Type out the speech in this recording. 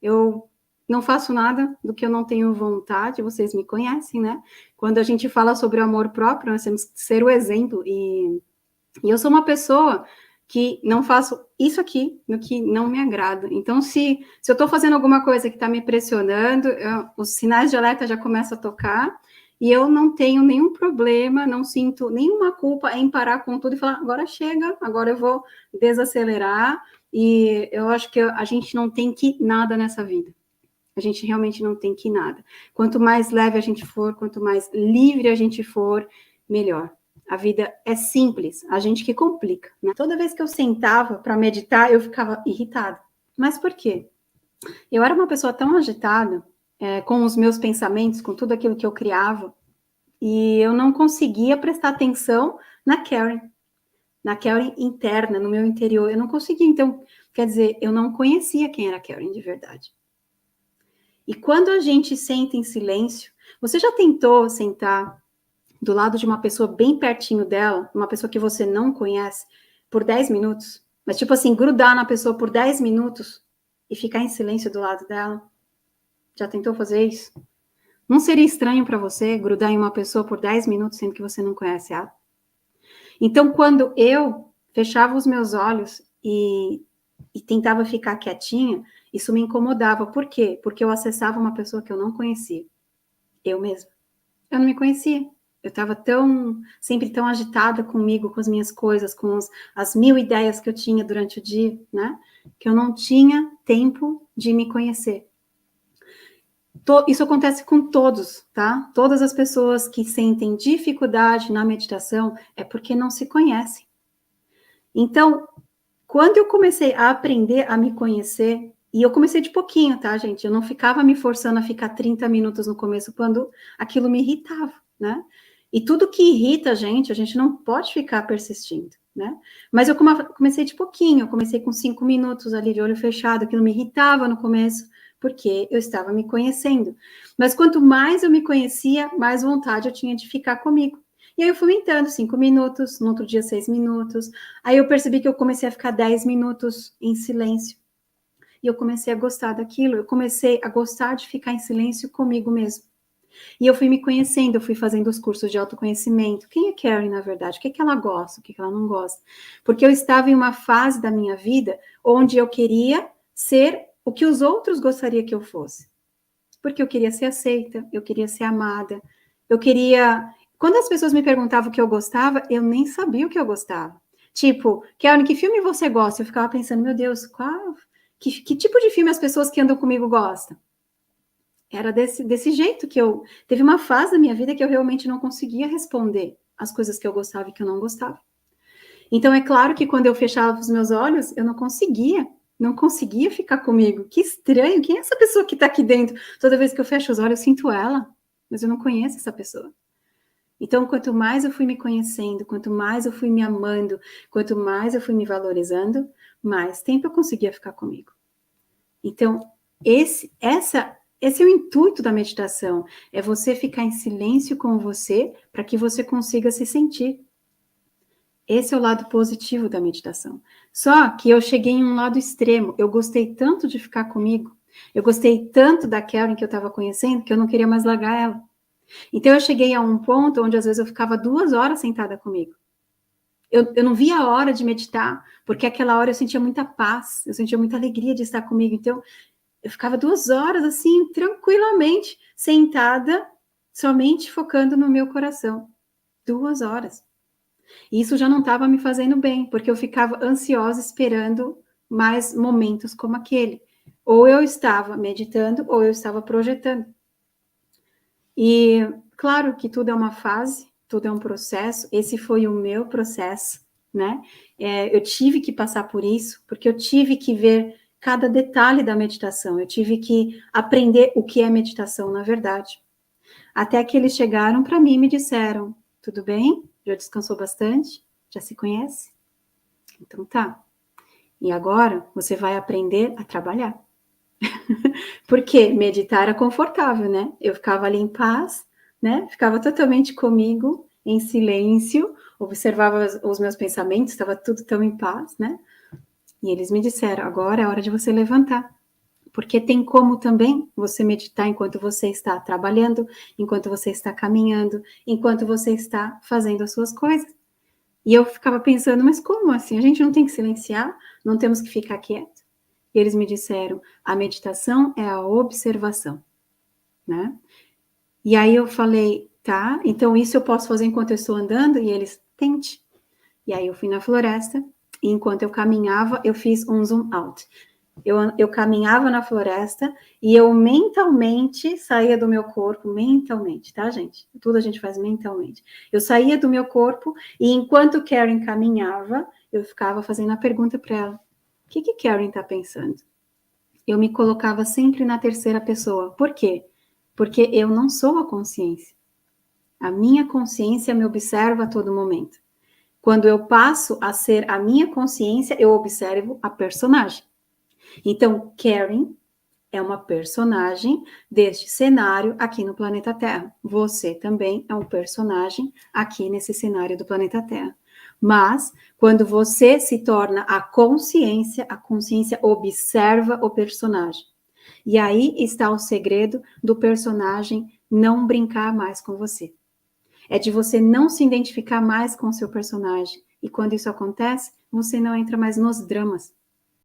Eu não faço nada do que eu não tenho vontade, vocês me conhecem, né? Quando a gente fala sobre o amor próprio, nós temos que ser o exemplo, e eu sou uma pessoa que não faço isso aqui no que não me agrada. Então, se eu estou fazendo alguma coisa que está me pressionando, os sinais de alerta já começam a tocar, e eu não tenho nenhum problema, não sinto nenhuma culpa em parar com tudo e falar, agora chega, agora eu vou desacelerar, e eu acho que a gente não tem que nada nessa vida. A gente realmente não tem que nada. Quanto mais leve a gente for, quanto mais livre a gente for, melhor. A vida é simples, a gente que complica, né? Toda vez que eu sentava para meditar, eu ficava irritada. Mas por quê? Eu era uma pessoa tão agitada, com os meus pensamentos, com tudo aquilo que eu criava, e eu não conseguia prestar atenção na Karen interna, no meu interior. Eu não conseguia, então, quer dizer, eu não conhecia quem era a Karen de verdade. E quando a gente senta em silêncio, você já tentou sentar do lado de uma pessoa bem pertinho dela, uma pessoa que você não conhece, por 10 minutos? Mas, tipo assim, grudar na pessoa por 10 minutos e ficar em silêncio do lado dela? Já tentou fazer isso? Não seria estranho para você grudar em uma pessoa por 10 minutos, sendo que você não conhece ela? Então, quando eu fechava os meus olhos e tentava ficar quietinha, isso me incomodava. Por quê? Porque eu acessava uma pessoa que eu não conhecia. Eu mesma. Eu não me conhecia. Eu estava sempre tão agitada comigo, com as minhas coisas, com as 1000 ideias que eu tinha durante o dia, né? Que eu não tinha tempo de me conhecer. Isso acontece com todos, tá? Todas as pessoas que sentem dificuldade na meditação é porque não se conhecem. Então, quando eu comecei a aprender a me conhecer, e eu comecei de pouquinho, tá, gente? Eu não ficava me forçando a ficar 30 minutos no começo, quando aquilo me irritava, né? E tudo que irrita a gente não pode ficar persistindo, né? Mas eu comecei de pouquinho, eu comecei com 5 minutos ali de olho fechado, aquilo me irritava no começo, porque eu estava me conhecendo. Mas quanto mais eu me conhecia, mais vontade eu tinha de ficar comigo. E aí eu fui aumentando 5 minutos, no outro dia 6 minutos. Aí eu percebi que eu comecei a ficar 10 minutos em silêncio. E eu comecei a gostar daquilo, eu comecei a gostar de ficar em silêncio comigo mesmo. E eu fui me conhecendo, eu fui fazendo os cursos de autoconhecimento. Quem é Karen, na verdade? O que ela gosta, o que ela não gosta? Porque eu estava em uma fase da minha vida onde eu queria ser o que os outros gostariam que eu fosse. Porque eu queria ser aceita, eu queria ser amada, eu queria... Quando as pessoas me perguntavam o que eu gostava, eu nem sabia o que eu gostava. Tipo, Karen, que filme você gosta? Eu ficava pensando, meu Deus, que tipo de filme as pessoas que andam comigo gostam? Era desse jeito que eu... Teve uma fase da minha vida que eu realmente não conseguia responder as coisas que eu gostava e que eu não gostava. Então, é claro que quando eu fechava os meus olhos, eu não conseguia ficar comigo. Que estranho, quem é essa pessoa que está aqui dentro? Toda vez que eu fecho os olhos, eu sinto ela, mas eu não conheço essa pessoa. Então, quanto mais eu fui me conhecendo, quanto mais eu fui me amando, quanto mais eu fui me valorizando, mais tempo eu conseguia ficar comigo. Então, esse é o intuito da meditação, é você ficar em silêncio com você, para que você consiga se sentir. Esse é o lado positivo da meditação. Só que eu cheguei em um lado extremo, eu gostei tanto de ficar comigo, eu gostei tanto da Karen que eu estava conhecendo, que eu não queria mais largar ela. Então, eu cheguei a um ponto onde, às vezes, eu ficava 2 horas sentada comigo. Eu não via a hora de meditar, porque aquela hora eu sentia muita paz, eu sentia muita alegria de estar comigo. Então, eu ficava 2 horas, assim, tranquilamente, sentada, somente focando no meu coração. 2 horas. E isso já não estava me fazendo bem, porque eu ficava ansiosa esperando mais momentos como aquele. Ou eu estava meditando, ou eu estava projetando. E claro que tudo é uma fase, tudo é um processo. Esse foi o meu processo, né? Eu tive que passar por isso, porque eu tive que ver cada detalhe da meditação. Eu tive que aprender o que é meditação, na verdade. Até que eles chegaram para mim e me disseram: tudo bem? Já descansou bastante? Já se conhece? Então tá. E agora você vai aprender a trabalhar. Porque meditar era confortável, né? Eu ficava ali em paz, né? Ficava totalmente comigo, em silêncio, observava os meus pensamentos, estava tudo tão em paz, né? E eles me disseram: agora é hora de você levantar. Porque tem como também você meditar enquanto você está trabalhando, enquanto você está caminhando, enquanto você está fazendo as suas coisas. E eu ficava pensando, mas como assim? A gente não tem que silenciar? Não temos que ficar quieto? E eles me disseram, a meditação é a observação, né? E aí eu falei, tá, então isso eu posso fazer enquanto eu estou andando? E eles, tente. E aí eu fui na floresta, e enquanto eu caminhava, eu fiz um zoom out. Eu caminhava na floresta e eu mentalmente saía do meu corpo, mentalmente, tá, gente? Tudo a gente faz mentalmente. Eu saía do meu corpo e enquanto Karen caminhava, eu ficava fazendo a pergunta para ela: o que Karen está pensando? Eu me colocava sempre na terceira pessoa. Por quê? Porque eu não sou a consciência. A minha consciência me observa a todo momento. Quando eu passo a ser a minha consciência, eu observo a personagem. Então, Karen é uma personagem deste cenário aqui no planeta Terra. Você também é um personagem aqui nesse cenário do planeta Terra. Mas, quando você se torna a consciência observa o personagem. E aí está o segredo do personagem não brincar mais com você. É de você não se identificar mais com o seu personagem. E quando isso acontece, você não entra mais nos dramas.